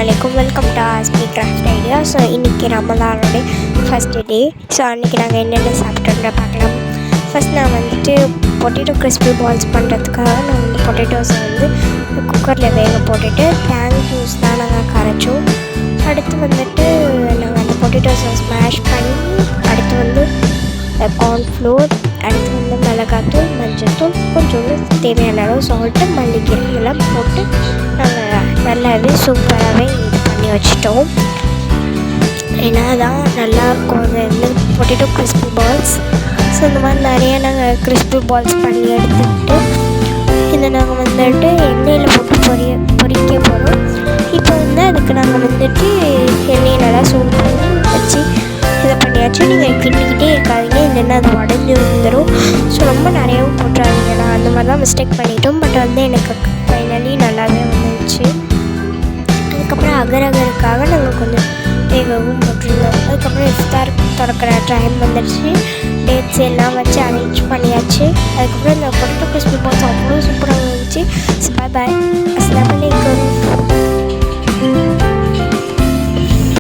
அலைக்கும், welcome to Asmi craft idea. So இன்றைக்கி ரமலானுடைய ஃபஸ்ட்டு டே. ஸோ அன்றைக்கி நாங்கள் என்னென்ன சாப்பிட்டோன்ற பார்க்கலாம். ஃபஸ்ட் நான் வந்துட்டு பொட்டேட்டோ கிறிஸ்பி பால்ஸ் பண்ணுறதுக்காக நான் வந்து பொட்டேட்டோஸை வந்து குக்கரில் வேக போட்டுட்டு தேங்க் ஜூஸ் தான் நாங்கள் கரைச்சோம். அடுத்து வந்துட்டு நாங்கள் அந்த பொட்டேட்டோஸை ஸ்மாஷ் பண்ணி அடுத்து வந்து கார்ன்ஃப்ளோர், அடுத்து வந்து மிளகாத்தூள், மஞ்சள்தூள், கொஞ்சோண்டு தேவையான அளவு சால்ட்டு, மல்லிக்கீரை எல்லாம் போட்டு நாங்கள் நல்லாவே சூப்பராகவே இது பண்ணி வச்சிட்டோம். ஏன்னா தான் நல்லாயிருக்கும் அது வந்து பொட்டேட்டோ கிறிஸ்பி பால்ஸ். ஸோ இந்த மாதிரி நிறைய நாங்கள் கிறிஸ்பி பால்ஸ் பண்ணி எடுத்துக்கிட்டு இதை நாங்கள் வந்துட்டு எண்ணெயில் போட்டு பொரிக்க போகிறோம். இப்போ வந்து அதுக்கு நாங்கள் வந்துட்டு எண்ணெயை நல்லா சூடு பண்ணி வச்சு இதை பண்ணியாச்சு. நீங்கள் கிண்டிக்கிட்டே இருக்காதிங்க, இல்லைன்னா அது உடஞ்சி வந்துடும். ஸோ ரொம்ப நிறையாவும் போட்டுறாதீங்க. நான் அந்த மாதிரி தான் மிஸ்டேக் பண்ணிட்டோம். பட் வந்து எனக்கு ஃபைனலி நல்லாவே வந்துச்சு. அதுக்கப்புறம் அகரகருக்காக நாங்கள் கொஞ்சம் வேகவும் போட்டிருந்தோம். அதுக்கப்புறம் இஃப்தார் திறக்கிற டைம் வந்துடுச்சு. டேட்ஸ் எல்லாம் வச்சு அரேஞ்ச் பண்ணியாச்சு. அதுக்கப்புறம் இந்த பொட்டேட்டோ கிறிஸ்பி பால்ஸ் அவ்வளோ சூப்பராக இருந்துச்சு. பாய் பாய்.